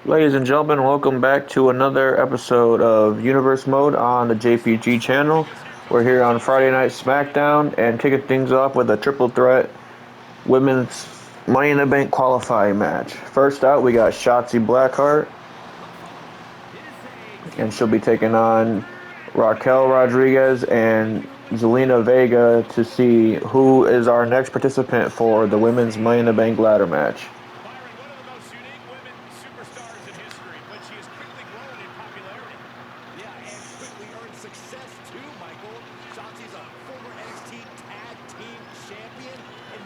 Ladies and gentlemen, welcome back to another episode of Universe Mode on the JPG channel. We're here on Friday Night SmackDown and kicking things off with a triple threat women's Money in the Bank qualifying match. First out, we got Shotzi Blackheart, and she'll be taking on Raquel Rodriguez and Zelina Vega to see who is our next participant for the women's Money in the Bank ladder match.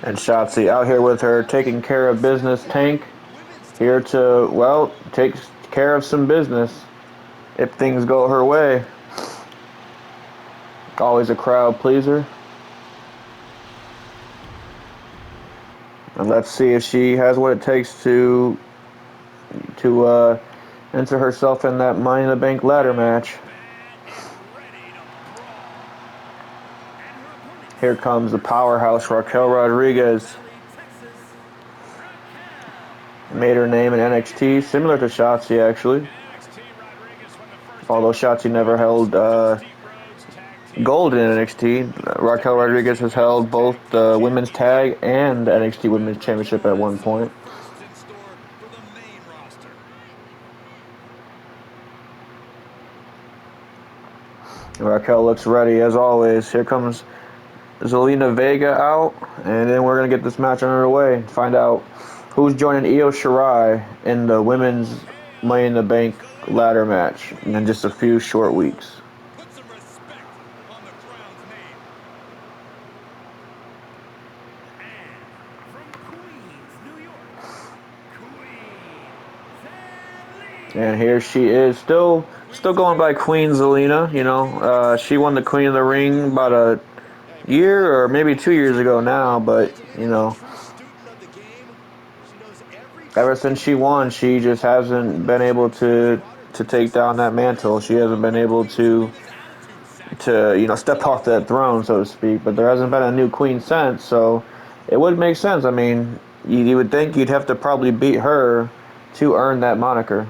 And Shotzi out here with her taking care of business tank. Here to, well, take care of some business if things go her way. Always a crowd pleaser. And let's see if she has what it takes to enter herself in that Money in the Bank ladder match. Here comes the powerhouse Raquel Rodriguez. Made her name in NXT, similar to Shotzi actually. Although Shotzi never held gold in NXT, Raquel Rodriguez has held both the women's tag and the NXT Women's Championship at one point. Raquel looks ready as always. Here comes Zelina Vega out, and then we're going to get this match underway. Find out who's joining Io Shirai in the women's Money in the Bank ladder match in just a few short weeks. And here she is, still going by Queen Zelina. You know, she won the Queen of the Ring about a year or maybe 2 years ago now, but you know, ever since she won, she just hasn't been able to take down that mantle. She hasn't been able to step off that throne, so to speak. But there hasn't been a new queen since, so it would make sense. I mean, you would think you'd have to probably beat her to earn that moniker.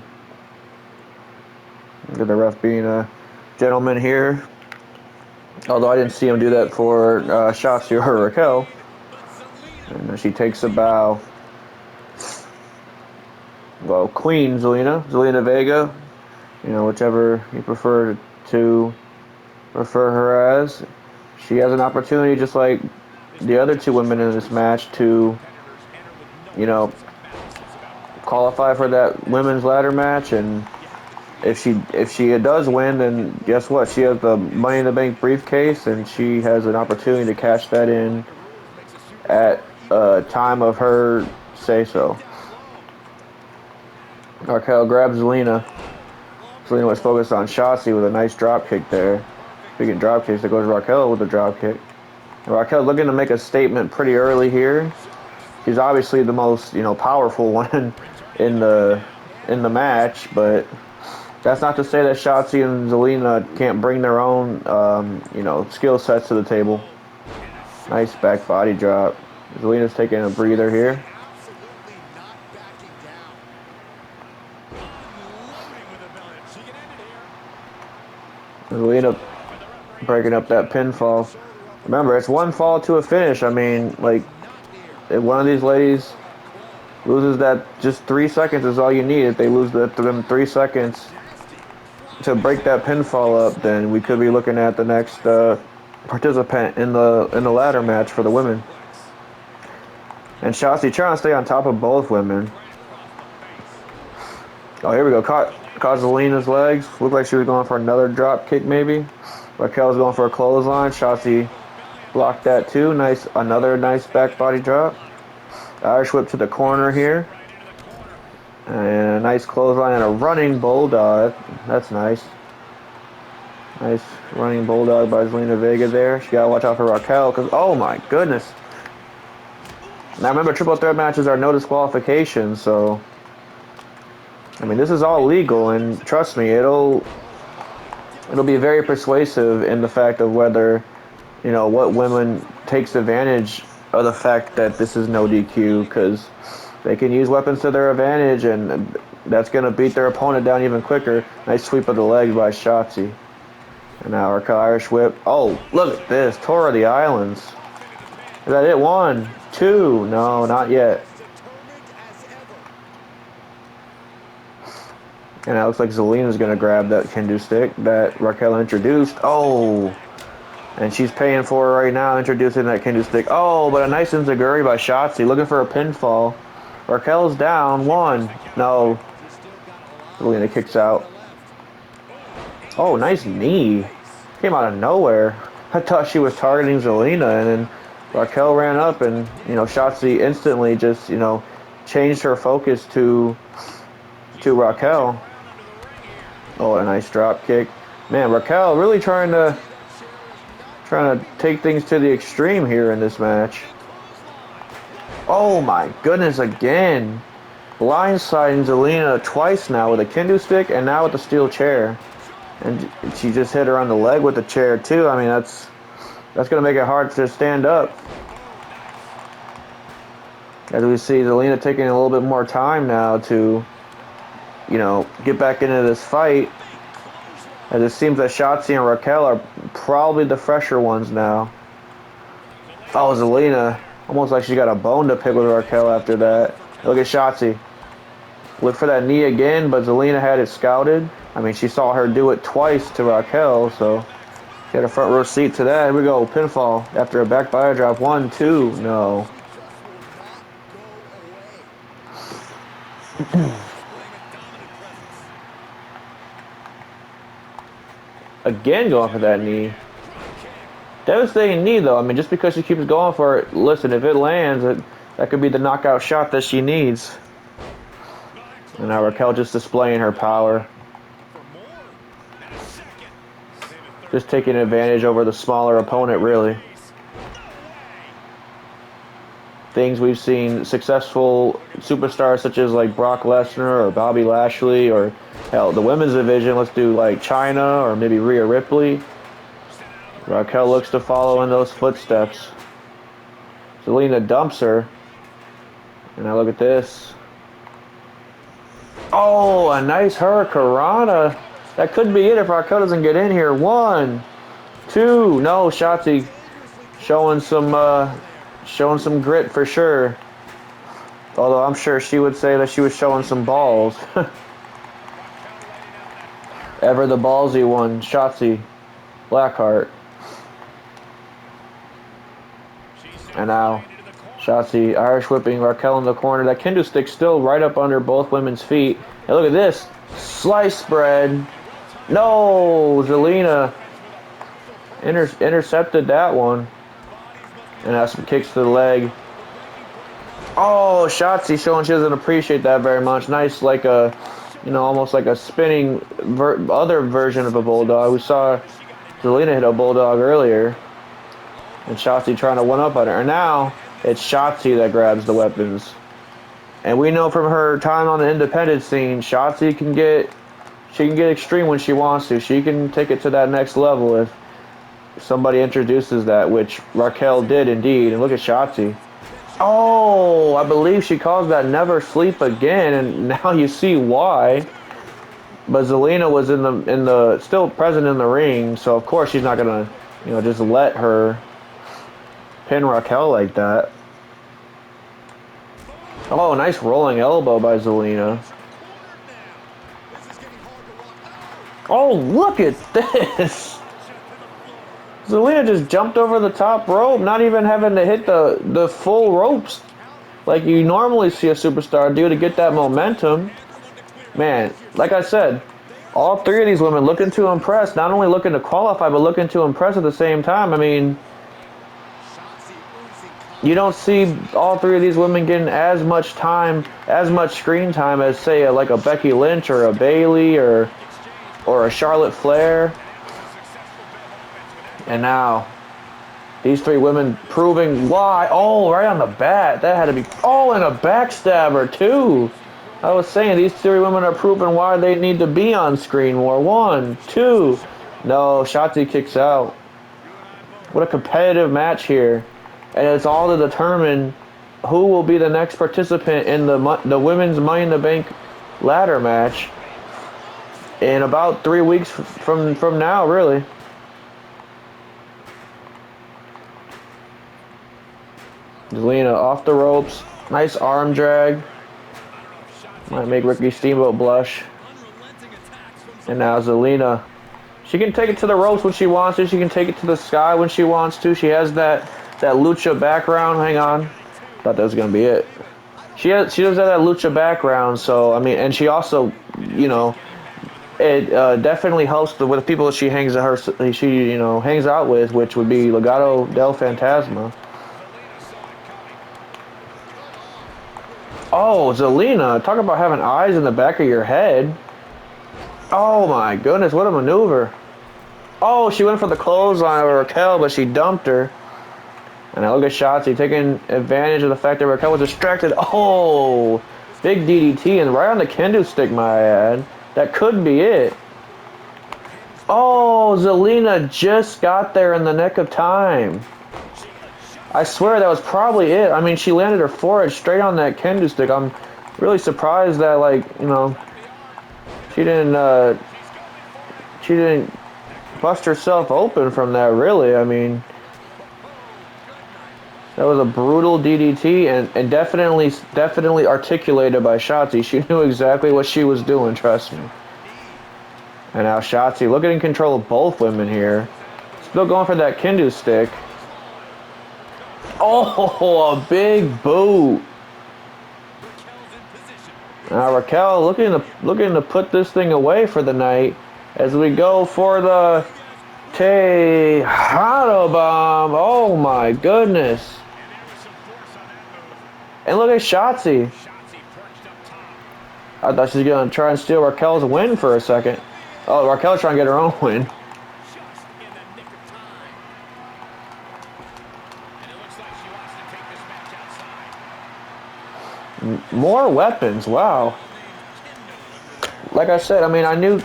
Look at the ref being a gentleman here. Although I didn't see him do that for Shotzi or Raquel. And she takes a bow. Well, Queen Zelina Vega, you know, whichever you prefer to refer her as. She has an opportunity, just like the other two women in this match, to, you know, qualify for that women's ladder match. And if she does win, then guess what? She has the Money in the Bank briefcase, and she has an opportunity to cash that in at time of her say so. Raquel grabs Zelina. Zelina was focused on Shotzi with a nice drop kick there. Speaking of drop kicks, there goes Raquel with a drop kick. Raquel looking to make a statement pretty early here. She's obviously the most, you know, powerful one in the match, but that's not to say that Shotzi and Zelina can't bring their own, you know, skill sets to the table. Nice back body drop. Zelina's taking a breather here. Zelina breaking up that pinfall. Remember, it's one fall to a finish. I mean, like, if one of these ladies loses that, just 3 seconds is all you need. If they lose them 3 seconds to break that pinfall up, then we could be looking at the next participant in the ladder match for the women. And Shotzi trying to stay on top of both women. Oh, here we go. Caught Zelina's legs. Looked like she was going for another drop kick, maybe. Raquel's going for a clothesline. Shotzi blocked that too. Another nice back body drop. Irish whip to the corner here. And a nice clothesline and a running bulldog. That's nice. Nice running bulldog by Zelina Vega there. She gotta watch out for Raquel, because, oh my goodness. Now remember, triple threat matches are no disqualification, so I mean, this is all legal, and trust me, it'll be very persuasive in the fact of whether, you know, what women takes advantage of the fact that this is no DQ, because they can use weapons to their advantage, and That's going to beat their opponent down even quicker. Nice sweep of the legs by Shotzi. And now Raquel Irish whip. Oh, look at this. Tour of the Islands. Is that it? 1, 2. No, not yet. And it looks like Zelina's going to grab that kendo stick that Raquel introduced. Oh. And she's paying for it right now, introducing that kendo stick. Oh, but a nice enziguri by Shotzi. Looking for a pinfall. Raquel's down. 1. No. Zelina kicks out. Oh, nice knee. Came out of nowhere. I thought she was targeting Zelina, and then Raquel ran up, and, Shotzi instantly just, changed her focus to Raquel. Oh, a nice drop kick. Man, Raquel really trying to take things to the extreme here in this match. Oh my goodness, again. Blindsiding Zelina twice now with a kendo stick and now with the steel chair. And she just hit her on the leg with the chair too. I mean, that's going to make it hard to stand up. As we see Zelina taking a little bit more time now to, get back into this fight. As it seems that Shotzi and Raquel are probably the fresher ones now. Oh, Zelina. Almost like she got a bone to pick with Raquel after that. Look at Shotzi. Look for that knee again, but Zelina had it scouted. I mean, she saw her do it twice to Raquel, so she had a front row seat to that. Here we go, pinfall after a back body drop. 1, 2, no. Again going for that knee. Devastating knee, though. I mean, just because she keeps going for it, listen, if it lands, that could be the knockout shot that she needs. And now Raquel just displaying her power. Just taking advantage over the smaller opponent, really. Things we've seen successful superstars such as like Brock Lesnar or Bobby Lashley, or hell, the women's division, let's do like Chyna or maybe Rhea Ripley. Raquel looks to follow in those footsteps. Zelina dumps her. And now look at this. Oh, a nice hurricanrana. That could be it if Raquel doesn't get in here. 1, 2. No, Shotzi showing some grit for sure. Although I'm sure she would say that she was showing some balls. Ever the ballsy one, Shotzi Blackheart. And now Shotzi Irish whipping Raquel in the corner. That kendo stick still right up under both women's feet. And look at this. Slice spread. No, Zelina intercepted that one. And has some kicks to the leg. Oh, Shotzi showing she doesn't appreciate that very much. Nice, like a, almost like a spinning other version of a bulldog. We saw Zelina hit a bulldog earlier. And Shotzi trying to one-up on her. And now it's Shotzi that grabs the weapons. And we know from her time on the independent scene, Shotzi can get extreme when she wants to. She can take it to that next level if somebody introduces that, which Raquel did indeed. And look at Shotzi. Oh, I believe she calls that never sleep again, and now you see why. But Zelina was in the still present in the ring, so of course she's not gonna, just let her pin Raquel like that. Oh, nice rolling elbow by Zelina. Oh, look at this. Zelina just jumped over the top rope, not even having to hit the full ropes like you normally see a superstar do to get that momentum. Man, like I said, all three of these women looking to impress, not only looking to qualify, but looking to impress at the same time. I mean, you don't see all three of these women getting as much screen time as, say, like a Becky Lynch or a Bayley or a Charlotte Flair. And now, these three women proving why. Oh, right on the bat. That had to be... Oh, and a backstabber, too. I was saying, these three women are proving why they need to be on screen more. 1, 2. No, Shotzi kicks out. What a competitive match here. And it's all to determine who will be the next participant in the women's Money in the Bank ladder match in about 3 weeks from now, really. Zelina off the ropes. Nice arm drag. Might make Ricky Steamboat blush. And now Zelina. She can take it to the ropes when she wants to. She can take it to the sky when she wants to. She has that lucha background. Hang on. Thought that was going to be it. She does have that lucha background, so, I mean, and she also, you know, it definitely helps with the people that she hangs out with, which would be Legado del Fantasma. Oh, Zelina, talk about having eyes in the back of your head. Oh my goodness, what a maneuver. Oh, she went for the clothesline of Raquel, but she dumped her. And now look at Shotzi taking advantage of the fact that Raquel was distracted. Oh, big DDT and right on the kendo stick, might I add. That could be it. Oh, Zelina just got there in the nick of time. I swear that was probably it. I mean, she landed her forehead straight on that kendo stick. I'm really surprised that, like, you know, she didn't bust herself open from that, really. I mean, that was a brutal DDT and definitely articulated by Shotzi. She knew exactly what she was doing, trust me. And now Shotzi looking in control of both women here. Still going for that kendo stick. Oh, a big boot. Now Raquel looking to put this thing away for the night as we go for the Tejano Bomb. Oh my goodness. And look at Shotzi. I thought she was going to try and steal Raquel's win for a second. Oh, Raquel's trying to get her own win. More weapons, wow. Like I said, I mean, I knew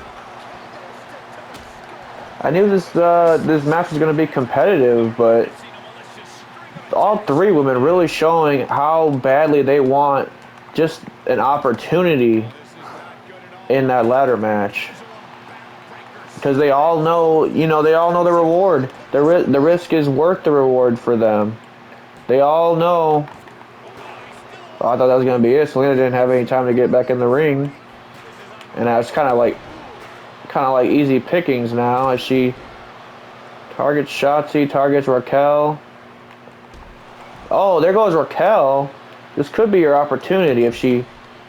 this match was going to be competitive, but all three women really showing how badly they want just an opportunity in that ladder match. Because they all know, you know, they all know the reward. The risk is worth the reward for them. They all know. Oh, I thought that was going to be it. Selena didn't have any time to get back in the ring. And that's kind of like easy pickings now as she targets Shotzi, targets Raquel. Oh, there goes Raquel. This could be your opportunity if she...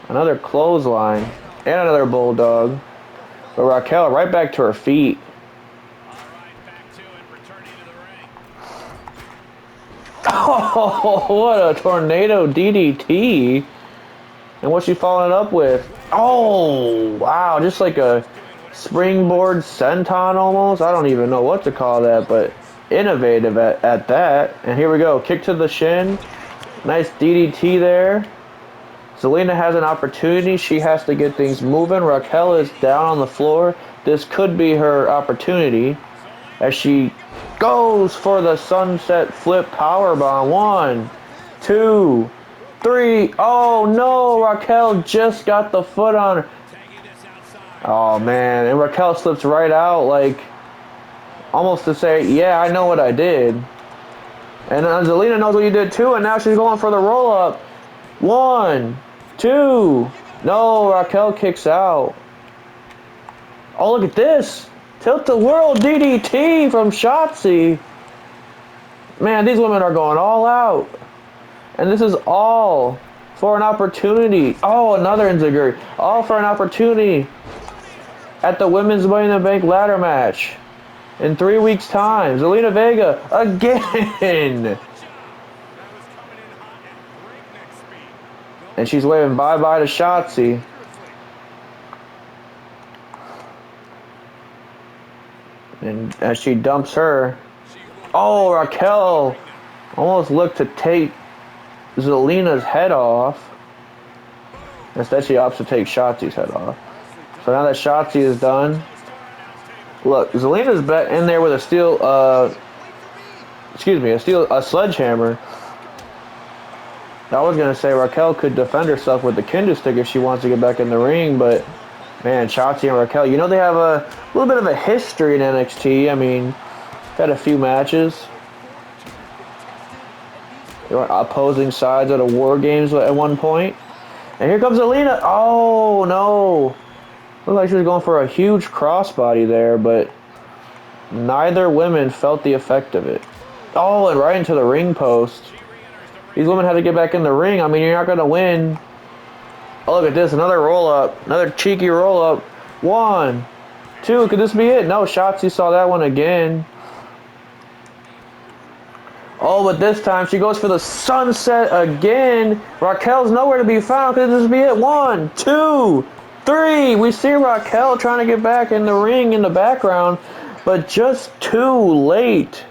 Another clothesline. And another bulldog. But Raquel right back to her feet. Oh, what a tornado DDT. And what's she following up with? Oh, wow. Just like a springboard senton almost. I don't even know what to call that, but innovative at that. And here we go. Kick to the shin. Nice DDT there. Zelina has an opportunity. She has to get things moving. Raquel is down on the floor. This could be her opportunity as she goes for the sunset flip powerbomb. 1, 2, 3. Oh no, Raquel just got the foot on her. Oh man, and Raquel slips right out, like almost to say, yeah, I know what I did. And Zelina knows what you did too, and now she's going for the roll up. 1, 2. No, Raquel kicks out. Oh, look at this. Tilt the world DDT from Shotzi. Man, these women are going all out. And this is all for an opportunity. Oh, another enziguri. All for an opportunity at the Women's Money in the Bank ladder match in 3 weeks' time. Zelina Vega again. And she's waving bye-bye to Shotzi. And as she dumps her. Oh, Raquel almost looked to take Zelina's head off. Instead, she opts to take Shotzi's head off. So now that Shotzi is done. Look, Zelina's in there with a steel, a sledgehammer. I was gonna say Raquel could defend herself with the kendo stick if she wants to get back in the ring, but man, Shotzi and Raquel, you know they have a little bit of a history in NXT. I mean, had a few matches. They were opposing sides at a War Games at one point. And here comes Alina. Oh no! Looked like she was going for a huge crossbody there, but neither women felt the effect of it. Oh, and right into the ring post. These women had to get back in the ring. I mean, you're not going to win. Oh, look at this. Another roll-up. Another cheeky roll-up. 1, 2. Could this be it? No, Shotzi saw that one again. Oh, but this time she goes for the sunset again. Raquel's nowhere to be found. Could this be it? 1, 2, 3. We see Raquel trying to get back in the ring in the background, but just too late.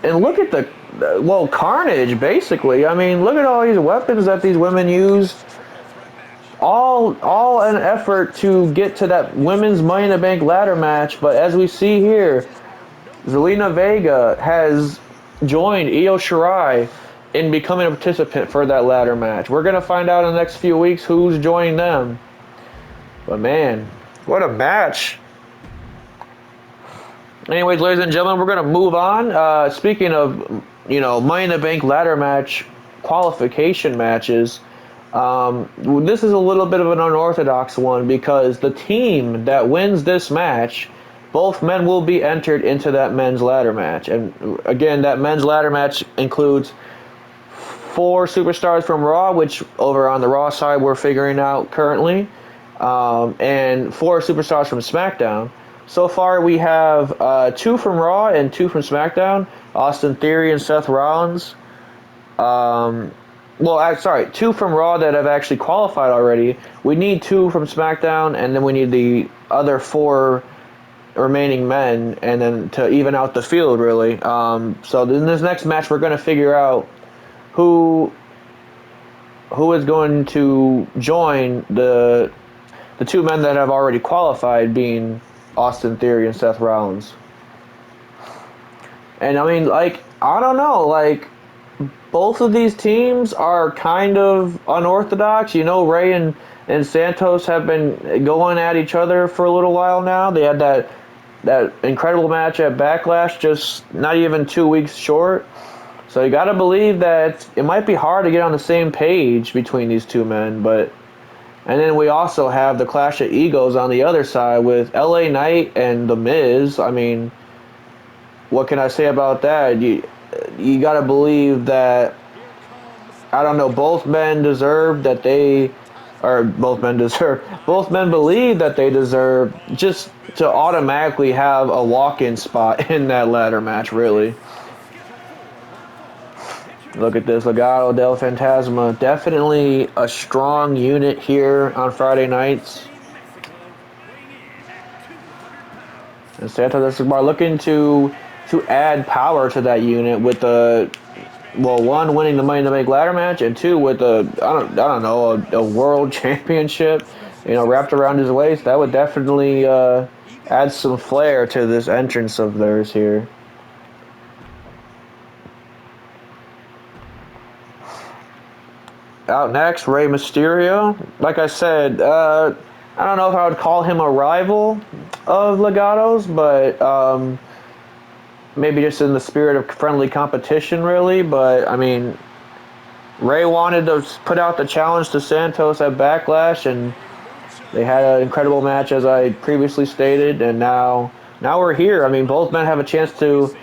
And look at the, well, carnage, basically. I mean, look at all these weapons that these women use. All an effort to get to that women's Money in the Bank ladder match. But as we see here, Zelina Vega has joined Io Shirai in becoming a participant for that ladder match. We're going to find out in the next few weeks who's joining them. But man, what a match. Anyways, ladies and gentlemen, we're going to move on. Speaking of, Money in the Bank ladder match qualification matches, this is a little bit of an unorthodox one because the team that wins this match, both men will be entered into that men's ladder match. And again, that men's ladder match includes 4 superstars from Raw, which over on the Raw side we're figuring out currently, and 4 superstars from SmackDown. So far, we have 2 from Raw and 2 from SmackDown. Austin Theory and Seth Rollins. 2 from Raw that have actually qualified already. We need 2 from SmackDown, and then we need the other 4 remaining men, and then to even out the field, really. So in this next match, we're going to figure out who is going to join the 2 men that have already qualified, being Austin Theory and Seth Rollins. And I mean, I don't know, both of these teams are kind of unorthodox. Ray and Santos have been going at each other for a little while now. They had that incredible match at Backlash just not even 2 weeks short. So you got to believe that it might be hard to get on the same page between these 2 men, but. And then we also have the Clash of Egos on the other side with LA Knight and The Miz. I mean, what can I say about that? You got to believe that, I don't know, both men believe that they deserve just to automatically have a walk-in spot in that ladder match, really. Look at this, Legado del Fantasma. Definitely a strong unit here on Friday nights. And Santos Escobar looking to add power to that unit with one, winning the Money in the Bank ladder match, and 2, with a world championship, wrapped around his waist. That would definitely add some flair to this entrance of theirs here. Out next, Rey Mysterio. Like I said, I don't know if I would call him a rival of Legado's, but maybe just in the spirit of friendly competition, really. But, I mean, Rey wanted to put out the challenge to Santos at Backlash, and they had an incredible match, as I previously stated, and now we're here. I mean, both men have a chance to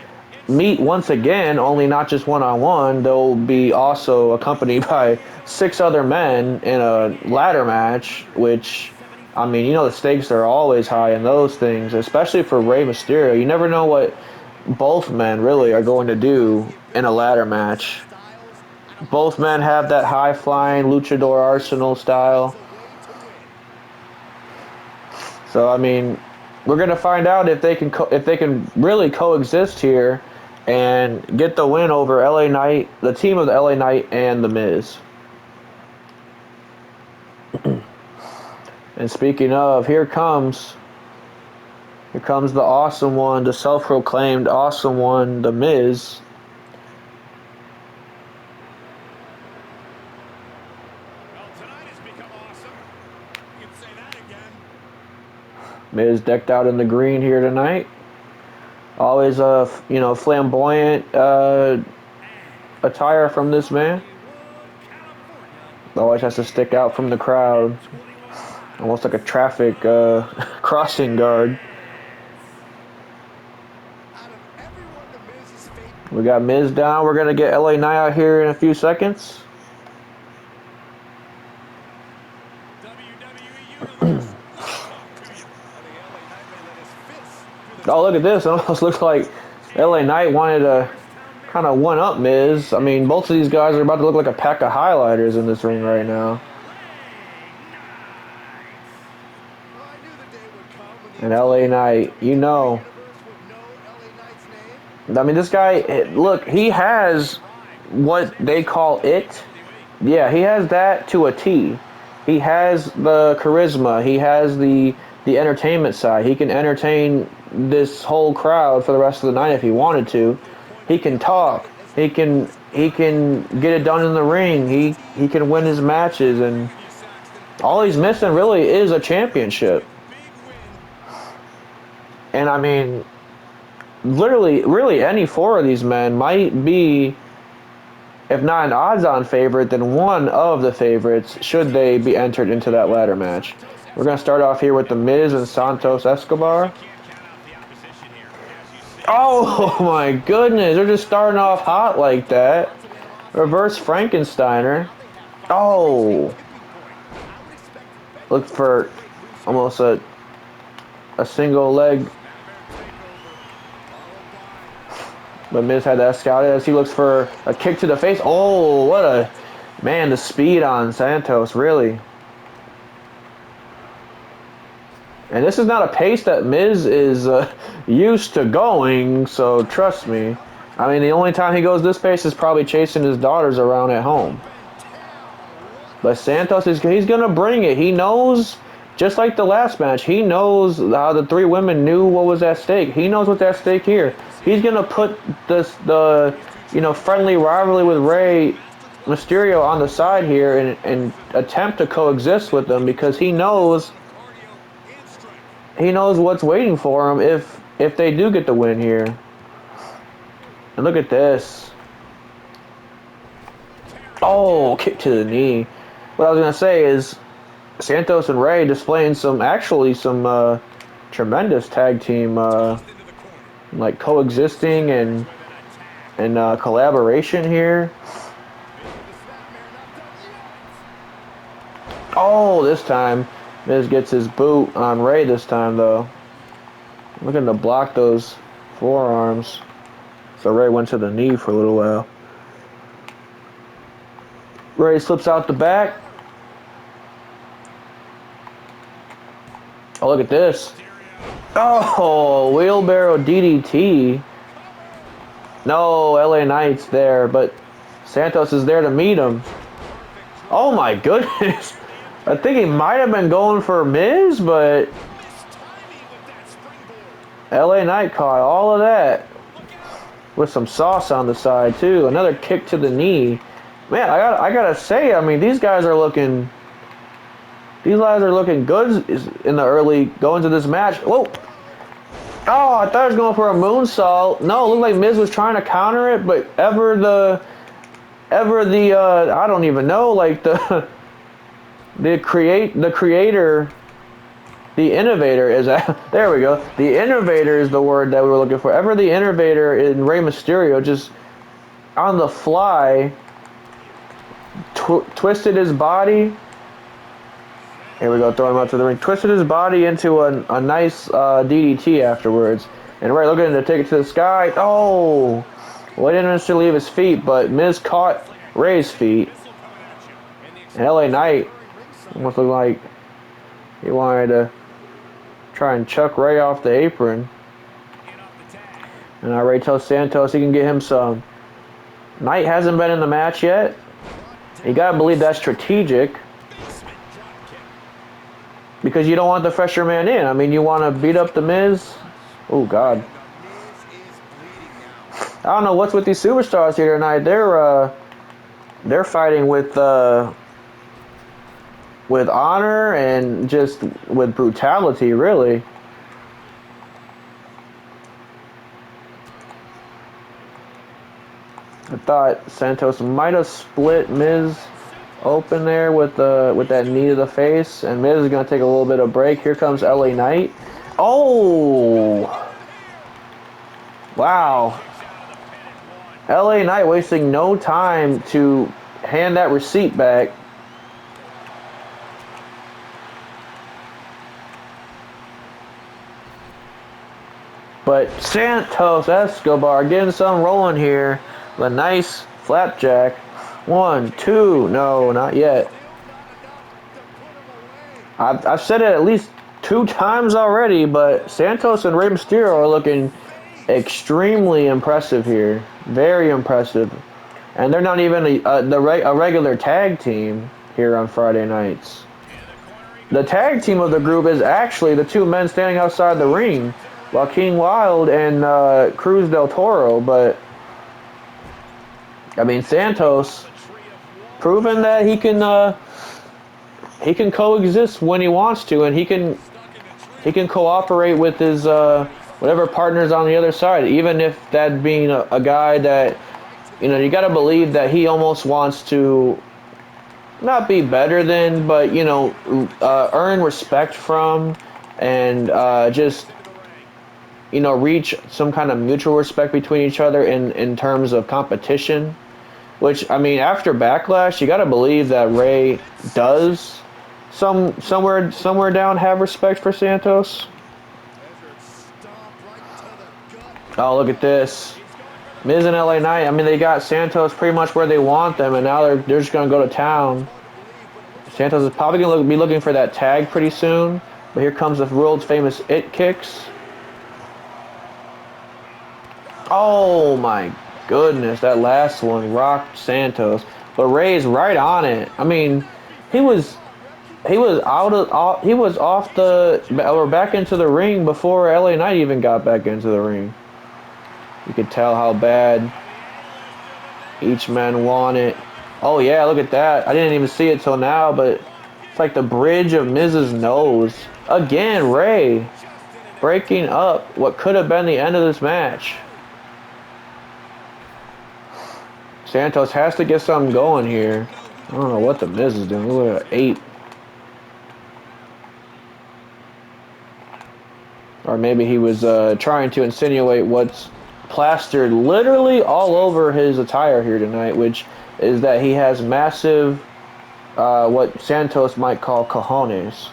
meet once again, only not just one-on-one. They'll be also accompanied by 6 other men in a ladder match, which, I mean, the stakes are always high in those things, especially for Rey Mysterio. You never know what both men really are going to do in a ladder match. Both men have that high-flying luchador arsenal style. So, I mean, we're going to find out if they can really coexist here and get the win over LA Knight, the team of the LA Knight and The Miz. And speaking of, here comes the awesome one, the self-proclaimed awesome one, The Miz. Miz decked out in the green here tonight. Always flamboyant attire from this man. Always has to stick out from the crowd. Almost like a traffic crossing guard. We got Miz down. We're going to get LA Knight out here in a few seconds. Oh, look at this. It almost looks like LA Knight wanted to kind of one-up Miz. I mean, both of these guys are about to look like a pack of highlighters in this ring right now. And LA Knight, you know. I mean, this guy, look, he has what they call it. Yeah, he has that to a T. He has the charisma. He has the entertainment side. He can entertain this whole crowd for the rest of the night if he wanted to. He can talk. He can get it done in the ring. He can win his matches, and all he's missing really is a championship. And I mean, literally, really, any four of these men might be, if not an odds-on favorite, then one of the favorites should they be entered into that ladder match. We're going to start off here with The Miz and Santos Escobar. Oh my goodness, they're just starting off hot like that. Reverse Frankensteiner. Oh. Look for almost a single leg. But Miz had that scouted as he looks for a kick to the face. Oh, what a... Man, the speed on Santos, really. And this is not a pace that Miz is used to going, so trust me. I mean, the only time he goes this pace is probably chasing his daughters around at home. But Santos, he's going to bring it. He knows, just like the last match, he knows how the three women knew what was at stake. He knows what's at stake here. He's going to put the friendly rivalry with Rey Mysterio on the side here and attempt to coexist with them, because he knows what's waiting for him if they do get the win here. And look at this. Oh, kick to the knee. What I was going to say is Santos and Rey displaying some tremendous tag team like coexisting and collaboration here. Oh, this time Miz gets his boot on Rey this time, though. Looking to block those forearms. So Rey went to the knee for a little while. Rey slips out the back. Oh, look at this. Oh, wheelbarrow DDT. No, LA Knight's there, but Santos is there to meet him. Oh my goodness. I think he might have been going for Miz, but LA Knight caught all of that with some sauce on the side too. Another kick to the knee. Man, I gotta say, I mean, these guys are looking good in the early going to this match. Whoa! Oh, I thought I was going for a moonsault. No, it looked like Miz was trying to counter it, but ever the I don't even know, like the creator, the innovator is there we go. The innovator is the word that we were looking for. Ever the innovator in Rey Mysterio just on the fly twisted his body. Here we go, throw him out to the ring. Twisted his body into a nice DDT afterwards. And Rey looking to take it to the sky. Oh! Well, he didn't necessarily leave his feet, but Miz caught Rey's feet. And LA Knight almost looked like he wanted to try and chuck Rey off the apron. And now Rey tells Santos he can get him some. Knight hasn't been in the match yet. You gotta believe that's strategic, because you don't want the fresher man in. I mean, you want to beat up the Miz. Oh God. I don't know what's with these superstars here tonight. They're fighting with with honor and just with brutality, really. I thought Santos might have split Miz open there with that knee to the face, and Miz is gonna take a little bit of break. Here comes LA Knight. Oh, wow. LA Knight wasting no time to hand that receipt back. But Santos Escobar getting some rolling here. A nice flapjack. 1, 2. No, not yet. I've said it at least 2 times already, but Santos and Rey Mysterio are looking extremely impressive here. Very impressive. And they're not even a regular tag team here on Friday nights. The tag team of the group is actually the 2 men standing outside the ring, Joaquin Wilde and Cruz del Toro. But I mean, Santos proven that he can coexist when he wants to, and he can cooperate with his whatever partners on the other side, even if that being a guy that, you know, you got to believe that he almost wants to not be better than, but, you know, earn respect from, and just, you know, reach some kind of mutual respect between each other in terms of competition. Which, I mean, after Backlash, you got to believe that Ray does somewhere down have respect for Santos. Oh, look at this. Miz and LA Knight, I mean, they got Santos pretty much where they want them, and now they're just going to go to town. Santos is probably going to be looking for that tag pretty soon, but here comes the world's famous It Kicks. Oh my goodness, that last one rocked Santos, but Ray's right on it. I mean, he was off the, or back into the ring before LA Knight even got back into the ring. You could tell how bad each man wanted. Oh yeah, look at that. I didn't even see it till now, but it's like the bridge of Miz's nose. Again, Ray breaking up what could have been the end of this match. Santos has to get something going here. I don't know what the Miz is doing. Look at 8. Or maybe he was trying to insinuate what's plastered literally all over his attire here tonight, which is that he has massive, what Santos might call cojones.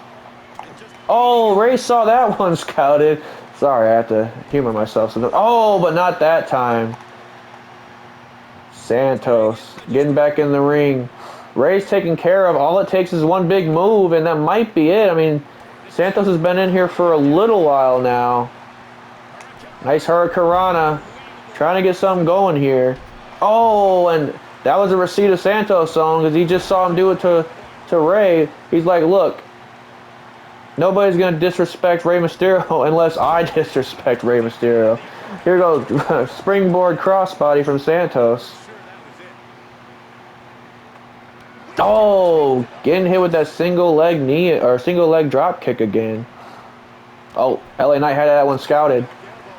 Oh, Ray saw that one scouted. Sorry, I have to humor myself. Oh, but not that time. Santos getting back in the ring. Ray's taken care of. All it takes is one big move, and that might be it. I mean, Santos has been in here for a little while now. Nice Hurricanrana. Trying to get something going here. Oh, and that was a receipt of Santos' song because he just saw him do it to Ray. He's like, look, nobody's going to disrespect Rey Mysterio unless I disrespect Rey Mysterio. Here goes springboard crossbody from Santos. Oh, getting hit with that single leg knee or single leg drop kick again. Oh, LA Knight had that one scouted.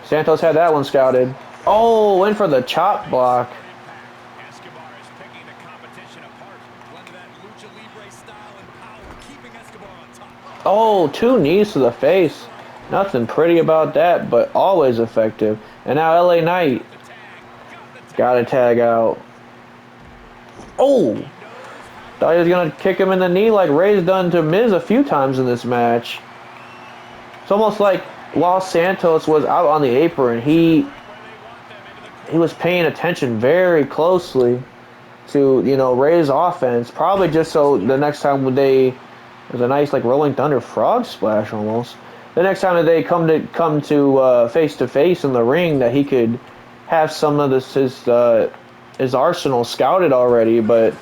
Santos had that one scouted. Oh, in for the chop block. Oh, 2 knees to the face. Nothing pretty about that, but always effective. And now LA Knight got to tag out. Oh, thought he was going to kick him in the knee like Ray's done to Miz a few times in this match. It's almost like while Santos was out on the apron, he was paying attention very closely to, you know, Ray's offense. Probably just so the next time there's a nice like Rolling Thunder frog splash almost. The next time that they come to face to face in the ring, that he could have some of his arsenal scouted already. But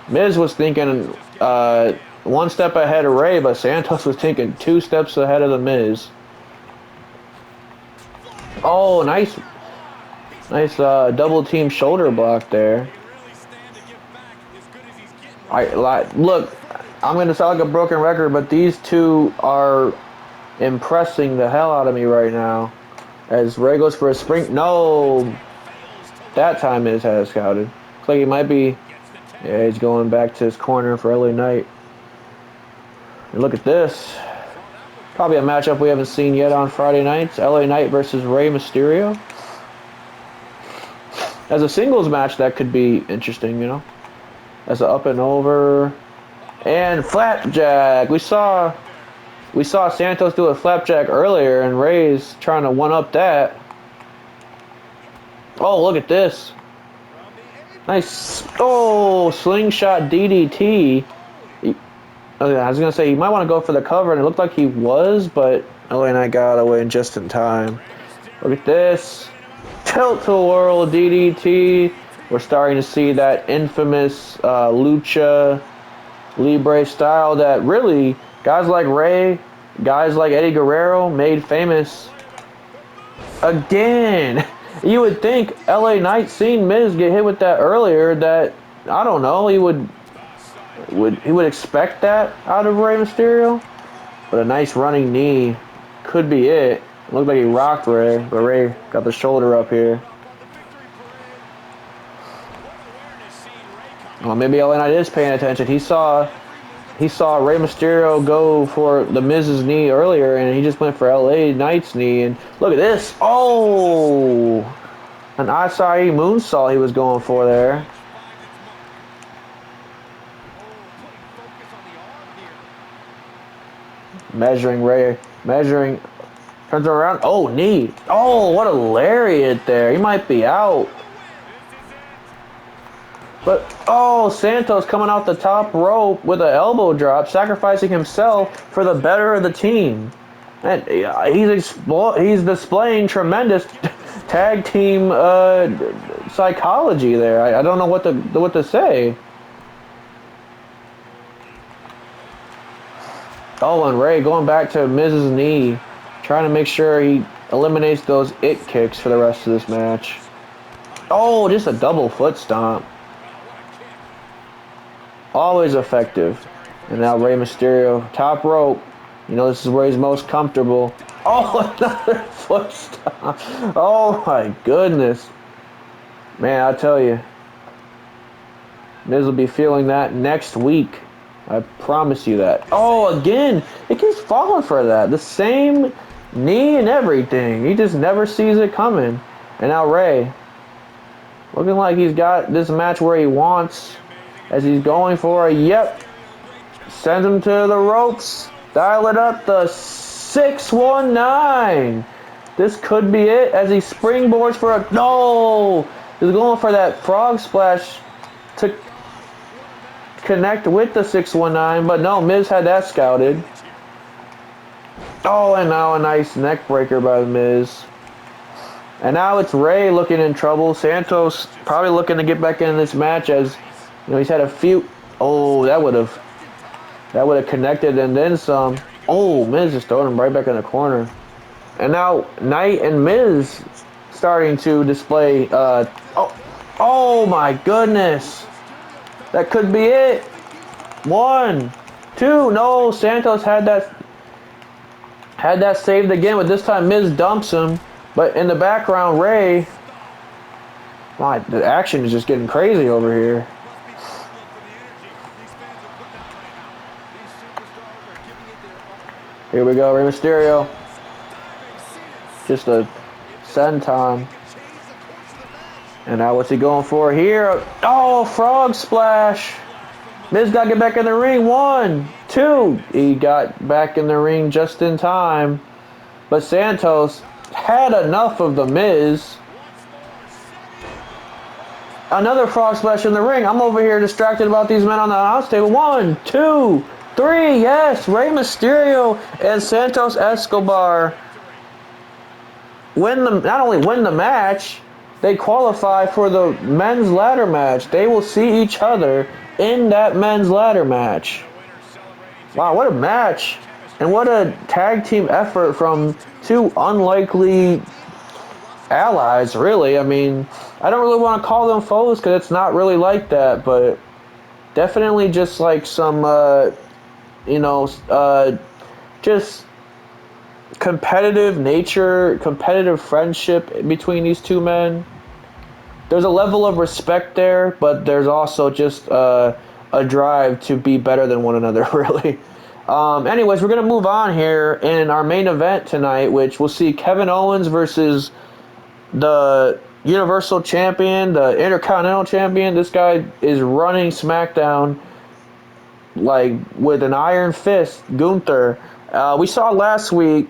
Miz was thinking 1 step ahead of Ray, but Santos was thinking 2 steps ahead of the Miz. Oh, nice double team shoulder block there. Look, I'm going to sound like a broken record, but these two are impressing the hell out of me right now. As Ray goes for a spring. No! That time Miz has scouted. Looks like he might be. Yeah, he's going back to his corner for LA Knight. And look at this. Probably a matchup we haven't seen yet on Friday nights. LA Knight versus Rey Mysterio. As a singles match, that could be interesting, you know. As an up and over. And flapjack. We saw Santos do a flapjack earlier, and Rey's trying to one-up that. Oh, look at this. Nice. Oh, slingshot DDT. I was going to say, you might want to go for the cover, and it looked like he was, but LA Knight got out of the way just in time. Look at this. Tilt-a-whirl DDT. We're starting to see that infamous Lucha Libre style that really guys like Rey, guys like Eddie Guerrero made famous. Again, you would think LA Knight seen Miz get hit with that earlier, that, I don't know, he would expect that out of Rey Mysterio. But a nice running knee could be it. Looked like he rocked Rey, but Rey got the shoulder up here. Well, maybe LA Knight is paying attention. He saw Rey Mysterio go for the Miz's knee earlier, and he just went for LA Knight's knee. And look at this. Oh! An Acai moonsault he was going for there. Measuring Rey. Measuring. Turns around. Oh, knee. Oh, what a lariat there. He might be out. But, oh, Santos coming off the top rope with an elbow drop, sacrificing himself for the better of the team. And he's displaying tremendous tag team psychology there. I don't know what to say. Oh, and Rey going back to Miz's knee, trying to make sure he eliminates those it kicks for the rest of this match. Oh, just a double foot stomp. Always effective. And now Rey Mysterio, top rope. You know, this is where he's most comfortable. Oh, another foot stomp. Oh, my goodness. Man, I'll tell you. Miz will be feeling that next week. I promise you that. Oh, again. It keeps falling for that. The same knee and everything. He just never sees it coming. And now Rey. Looking like he's got this match where he wants. As he's going for a, yep. Sends him to the ropes. Dial it up. The 619. This could be it as he springboards for a, no. He's going for that frog splash to connect with the 619, but no, Miz had that scouted. Oh, and now a nice neck breaker by the Miz. And now it's Rey looking in trouble. Santos probably looking to get back in this match as, you know, he's had a few. Oh, that would have connected and then some. Oh, Miz just throwing him right back in the corner. And now Knight and Miz starting to display. Oh my goodness. That could be it. 1, 2. No, Santos had that saved again, but this time Miz dumps him. But in the background, Rey. My, the action is just getting crazy over here. Here we go, Rey Mysterio. Just a senton. And now what's he going for here? Oh, frog splash. Miz got to get back in the ring. 1, 2. He got back in the ring just in time. But Santos had enough of the Miz. Another frog splash in the ring. I'm over here distracted about these men on the announce table. 1, 2, 3. Yes, Rey Mysterio and Santos Escobar not only win the match, they qualify for the men's ladder match. They will see each other in that men's ladder match. Wow, what a match. And what a tag team effort from two unlikely allies, really. I mean, I don't really want to call them foes because it's not really like that, but definitely just like some you know, just competitive nature, competitive friendship between these two men. There's a level of respect there, but there's also just a drive to be better than one another, really. Anyways, we're going to move on here in our main event tonight, which we'll see Kevin Owens versus the Universal Champion, the Intercontinental Champion. This guy is running SmackDown like with an iron fist, Gunther. We saw last week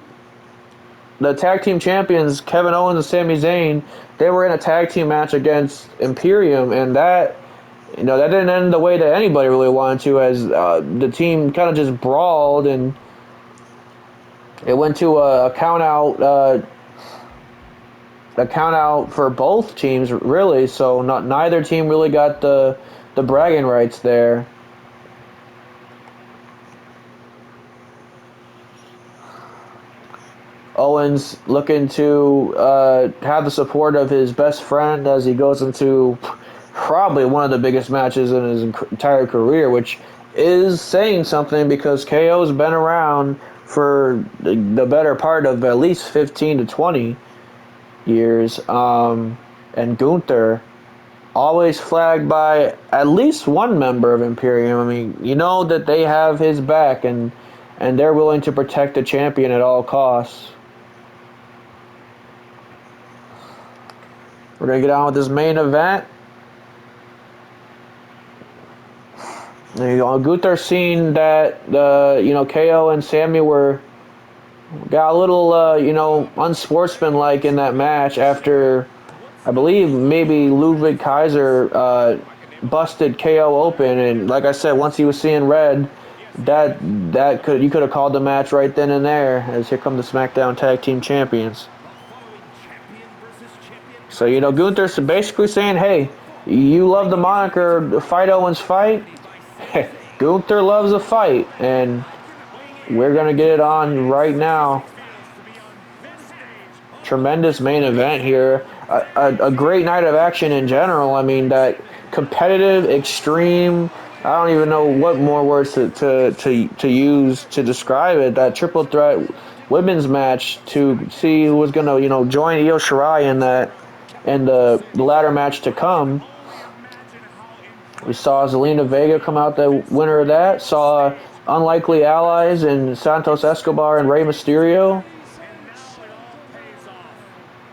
the tag team champions, Kevin Owens and Sami Zayn. They were in a tag team match against Imperium, and that that didn't end the way that anybody really wanted to, as the team kind of just brawled, and it went to a count out. A count out for both teams, really. So neither team really got the bragging rights there. Owens looking to have the support of his best friend as he goes into probably one of the biggest matches in his entire career, which is saying something because KO's been around for the better part of at least 15 to 20 years. And Gunther, always flagged by at least one member of Imperium. I mean, you know that they have his back, and they're willing to protect the champion at all costs. We're going to get on with this main event. Gunther seen that KO and Sami got a little unsportsmanlike in that match after, I believe, maybe Ludwig Kaiser busted KO open, and like I said, once he was seeing red, you could have called the match right then and there. As here come the SmackDown Tag Team Champions. So Gunther's basically saying, hey, you love the moniker Fight Owens Fight. Gunther loves a fight, and we're gonna get it on right now. Tremendous main event here. A great night of action in general. I mean, that competitive, extreme. I don't even know what more words to use to describe it. That triple threat women's match to see who was gonna join Io Shirai in the ladder match to come. We saw Zelina Vega come out the winner of that. Saw unlikely allies in Santos Escobar and Rey Mysterio.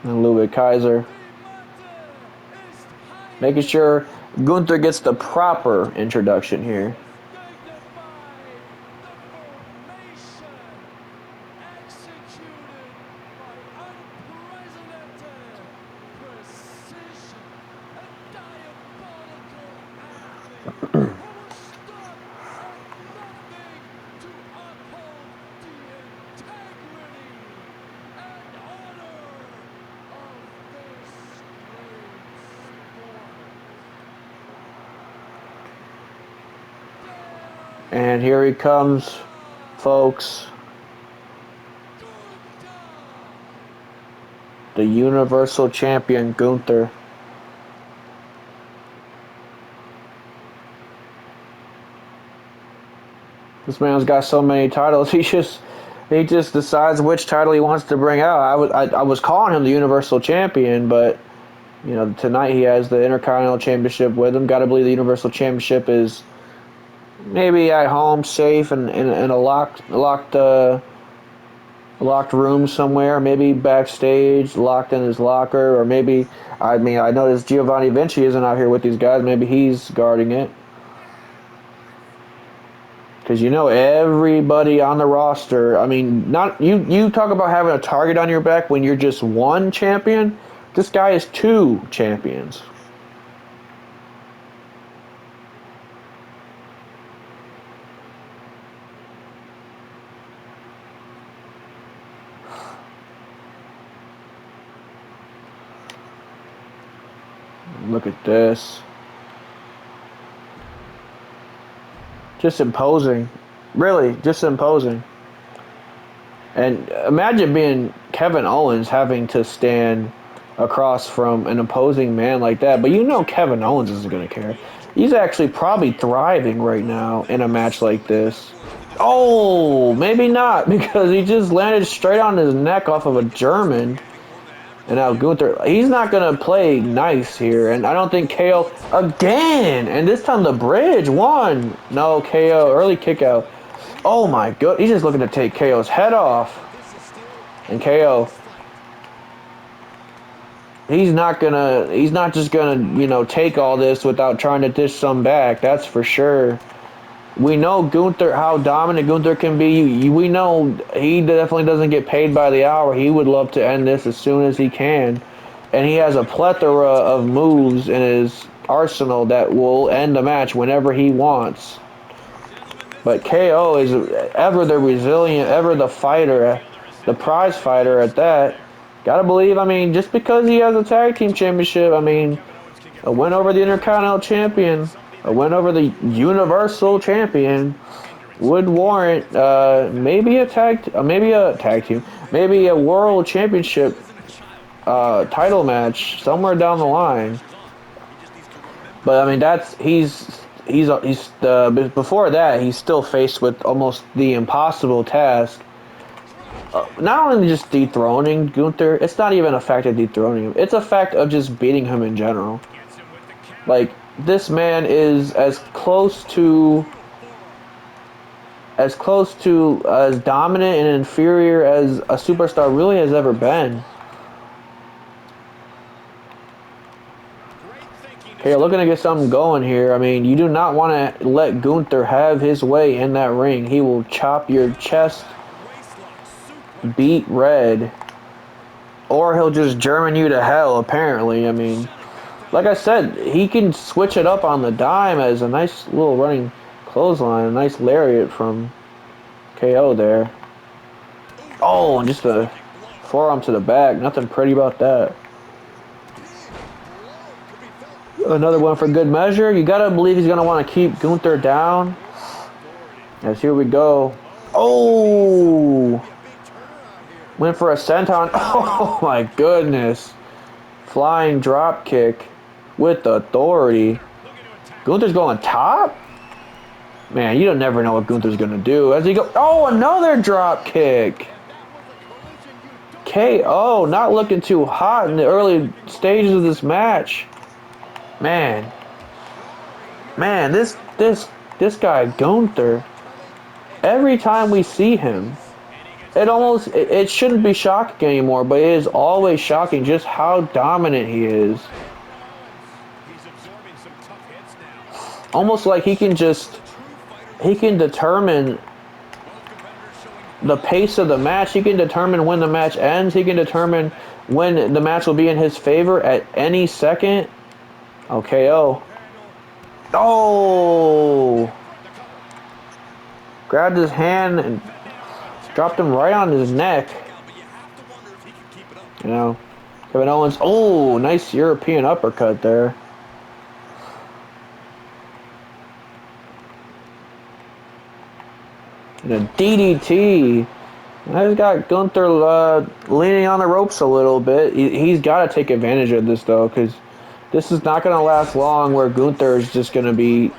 And Ludwig Kaiser. Making sure Gunther gets the proper introduction here. And here he comes, folks. The Universal Champion, Gunther. This man's got so many titles. He just decides which title he wants to bring out. I was calling him the Universal Champion, but tonight he has the Intercontinental Championship with him. Got to believe the Universal Championship is maybe at home, safe, in a locked room somewhere. Maybe backstage, locked in his locker, or maybe I noticed Giovanni Vinci isn't out here with these guys. Maybe he's guarding it. Because everybody on the roster. I mean, not you talk about having a target on your back when you're just one champion. This guy is two champions. Look at this. Just imposing. Really, just imposing. And imagine being Kevin Owens having to stand across from an opposing man like that. But Kevin Owens isn't going to care. He's actually probably thriving right now in a match like this. Oh, maybe not, because he just landed straight on his neck off of a German. And now Gunther, he's not going to play nice here. And I don't think KO again. And this time the bridge won. No, KO, early kick out. Oh my god, he's just looking to take KO's head off. And KO, he's not just gonna, take all this without trying to dish some back. That's for sure. We know Gunther, how dominant Gunther can be. We know he definitely doesn't get paid by the hour. He would love to end this as soon as he can. And he has a plethora of moves in his arsenal that will end the match whenever he wants. But KO is ever the resilient, ever the fighter, the prize fighter at that. Gotta believe, just because he has a tag team championship, a win over the Intercontinental Champion, a win over the Universal Champion would warrant maybe a tag team, maybe a World Championship title match somewhere down the line. But before that he's still faced with almost the impossible task. Not only just dethroning Gunther, it's not even a fact of dethroning him. It's a fact of just beating him in general. Like, this man is as close to as dominant and inferior as a superstar really has ever been. Okay, looking to get something going here. You do not want to let Gunther have his way in that ring. He will chop your chest beat red. Or he'll just German you to hell, apparently. Like I said, he can switch it up on the dime as a nice little running clothesline. A nice lariat from KO there. Oh, and just a forearm to the back. Nothing pretty about that. Another one for good measure. You gotta believe he's gonna want to keep Gunther down. As here we go. Oh! Went for a senton. Oh my goodness. Flying drop kick with authority. Gunther's going top? Man, you don't never know what Gunther's gonna do. As he go, oh, another drop kick. KO not looking too hot in the early stages of this match. Man, this guy Gunther, every time we see him, it shouldn't be shocking anymore, but it is always shocking just how dominant he is. Almost like he can determine the pace of the match. He can determine when the match ends. He can determine when the match will be in his favor at any second. KO. Oh! Grabbed his hand and dropped him right on his neck. Kevin Owens. Oh, nice European uppercut there. And a DDT. I've got Gunther leaning on the ropes a little bit. He's got to take advantage of this, though, because this is not going to last long where Gunther is just going to be,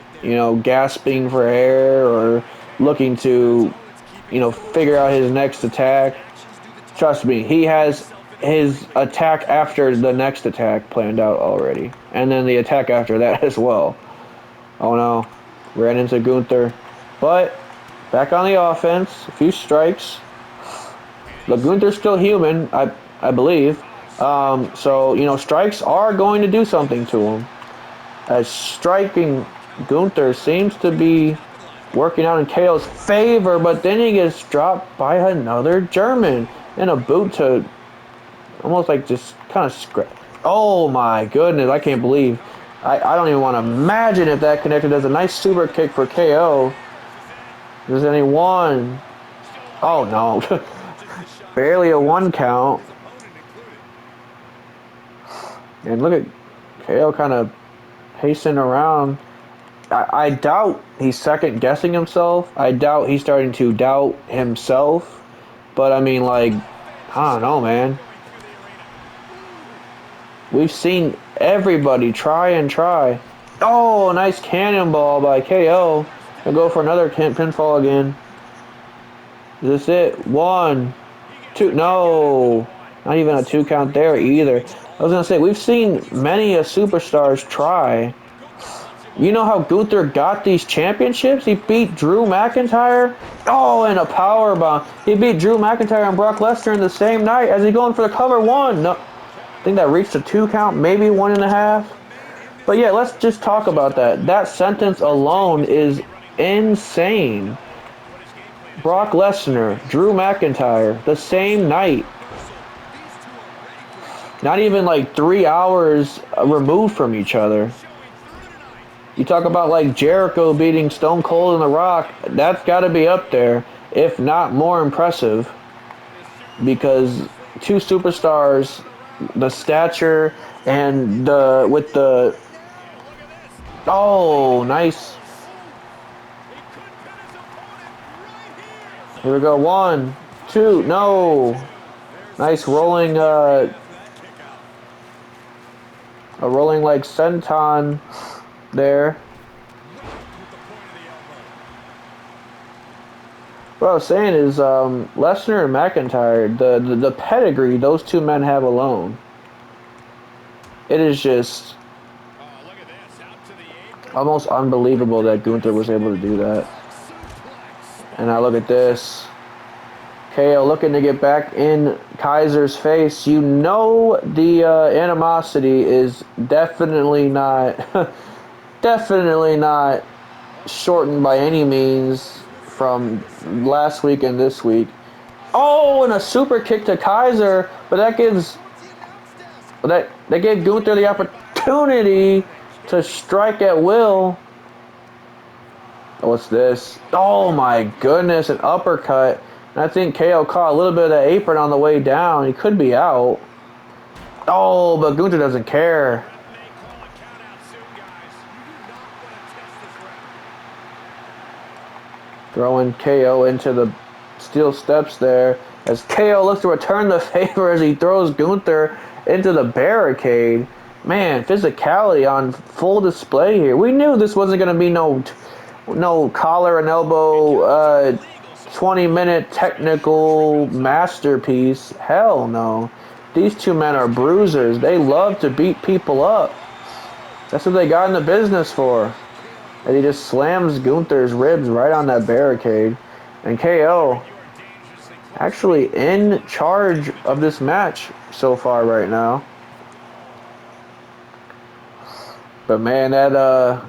gasping for air or looking to, figure out his next attack. Trust me, he has his attack after the next attack planned out already. And then the attack after that as well. Oh no, ran into Gunther. But back on the offense, a few strikes. But Gunther's still human, I believe. So, strikes are going to do something to him. As striking Gunther seems to be working out in KO's favor, but then he gets dropped by another German. And a boot to almost like just kind of scratch. Oh my goodness, I can't believe. I don't even want to imagine if that connected as a nice super kick for KO. There's only one. Oh no. Barely a 1 count. And look at KO kind of pacing around. I doubt he's second guessing himself. I doubt he's starting to doubt himself. But I don't know, man. We've seen everybody try and try. Oh, nice cannonball by KO. Gonna go for another pinfall again. Is this it? 1, 2. No. Not even a 2 count there either. I was going to say, we've seen many superstars try. You know how Gunther got these championships? He beat Drew McIntyre. Oh, and a power bomb. He beat Drew McIntyre and Brock Lesnar in the same night as he going for the cover 1. No, I think that reached a 2 count, maybe 1.5. But yeah, let's just talk about that. That sentence alone is insane. Brock Lesnar, Drew McIntyre, the same night. Not even like 3 hours removed from each other. You talk about like Jericho beating Stone Cold and The Rock, that's got to be up there, if not more impressive. Because two superstars, the stature and the oh, nice. Here we go. 1, 2, no. Nice rolling, a rolling like senton there. What I was saying is, Lesnar and McIntyre, the pedigree those two men have alone, it is just almost unbelievable that Gunther was able to do that. And now look at this. KO looking to get back in Kaiser's face. You know the animosity is definitely not shortened by any means from last week and this week. Oh, and a super kick to Kaiser, but that gave Gunther the opportunity to strike at will. What's this? Oh my goodness, an uppercut. And I think KO caught a little bit of that apron on the way down. He could be out. Oh, but Gunther doesn't care. Throwing KO into the steel steps there as KO looks to return the favor as he throws Gunther into the barricade. Man, physicality on full display here. We knew this wasn't going to be no collar and elbow 20-minute technical masterpiece. Hell no. These two men are bruisers. They love to beat people up. That's what they got in the business for. And he just slams Gunther's ribs right on that barricade. And KO actually in charge of this match so far right now. But man, that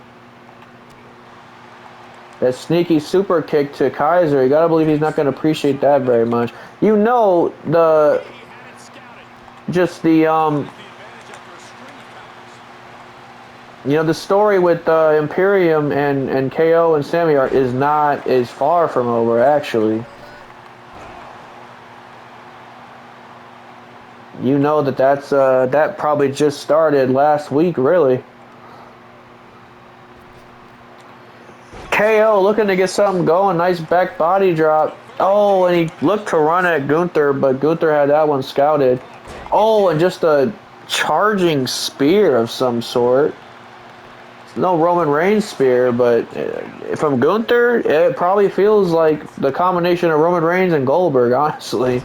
sneaky super kick to Kaiser, you gotta believe he's not gonna appreciate that very much. You know the story with Imperium and KO and Sammy is far from over, actually. You know that probably just started last week, really. KO looking to get something going. Nice back body drop. Oh, and he looked to run at Gunther, but Gunther had that one scouted. Oh, and just a charging spear of some sort. No Roman Reigns spear, but from Gunther, it probably feels like the combination of Roman Reigns and Goldberg, honestly.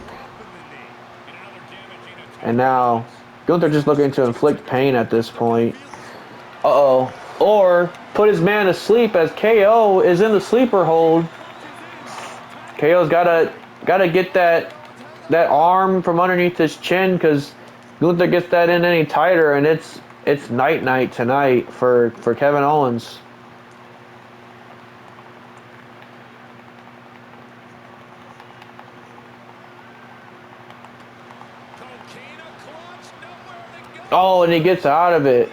And now, Gunther just looking to inflict pain at this point. Uh-oh. Or put his man to sleep as KO is in the sleeper hold. KO's gotta get that arm from underneath his chin, because Gunther gets that in any tighter, and it's night tonight for Kevin Owens. Oh, and he gets out of it.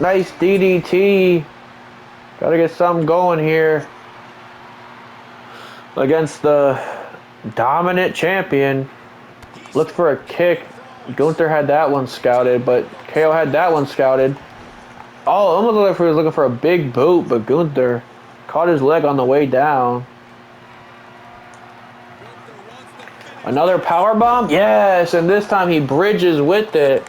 Nice DDT. Gotta get something going here against the dominant champion. Looked for a kick. Gunther had that one scouted, but KO had that one scouted. Oh, almost looked like he was looking for a big boot, but Gunther caught his leg on the way down. Another powerbomb? Yes, and this time he bridges with it.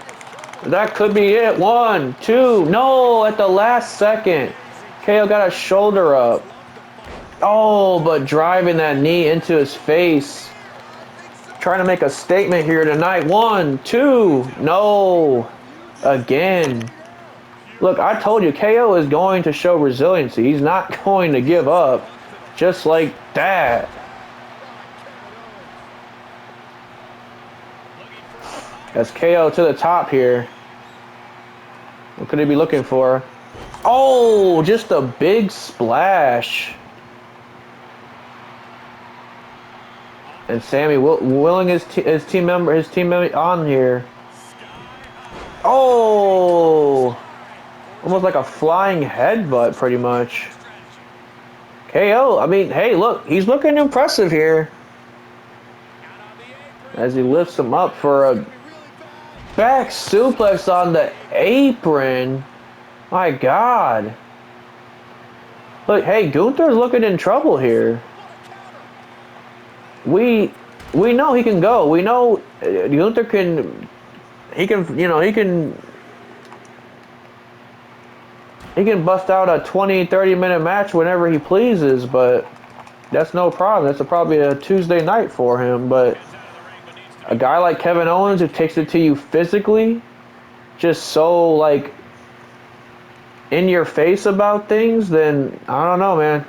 That could be it. 1, 2. No, at the last second. KO got a shoulder up. Oh, but driving that knee into his face. Trying to make a statement here tonight. 1, 2. No. Again. Look, I told you, KO is going to show resiliency. He's not going to give up just like that. That's KO to the top here. What could he be looking for? Oh, just a big splash. And Sammy willing his teammate on here. Oh, almost like a flying headbutt, pretty much. KO. I mean, hey, look, he's looking impressive here as he lifts him up for a back suplex on the apron. My God. Look, hey, Gunther's looking in trouble here. We know he can go. We know Gunther can. He can bust out a 20-30 minute match whenever he pleases, but that's no problem. That's probably a Tuesday night for him. But a guy like Kevin Owens who takes it to you physically, just so like in your face about things, then I don't know, man.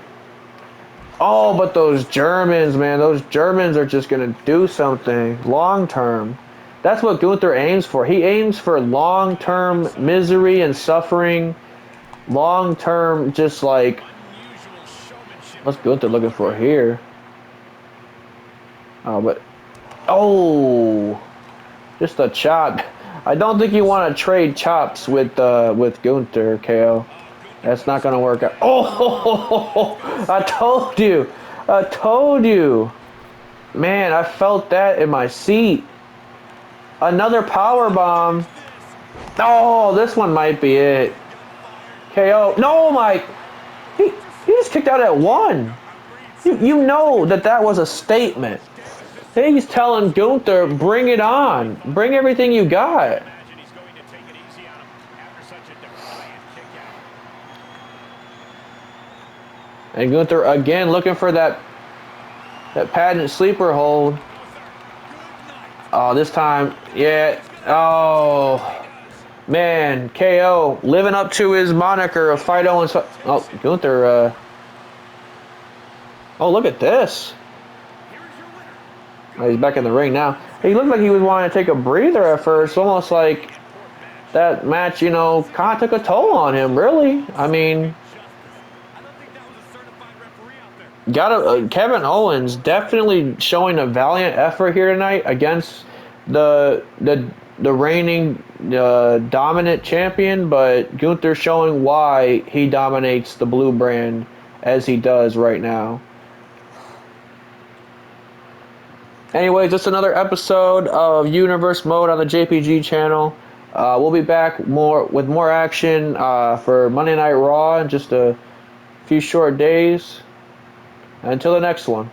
Oh, but those Germans, man, those Germans are just going to do something long term. That's what Gunther aims for. He aims for long term misery and suffering. Long term, just like, what's Gunther looking for here? Oh, just a chop. I don't think you want to trade chops with Gunther, KO. That's not going to work out. Oh, I told you. Man, I felt that in my seat. Another power bomb. Oh, this one might be it. KO. No, Mike. He just kicked out at 1. You know that was a statement. He's telling Gunther, bring it on. Bring everything you got. And Gunther again looking for that patent sleeper hold. Oh, this time, yeah. Oh, man, KO living up to his moniker of Fight Owens. Oh, Gunther. Oh, look at this. Oh, he's back in the ring now. He looked like he was wanting to take a breather at first, almost like that match, kind of took a toll on him, really. I mean, Kevin Owens definitely showing a valiant effort here tonight against the reigning dominant champion, but Gunther showing why he dominates the blue brand as he does right now. Anyways, just another episode of Universe Mode on the JPG channel. We'll be back with more action for Monday Night Raw in just a few short days. Until the next one.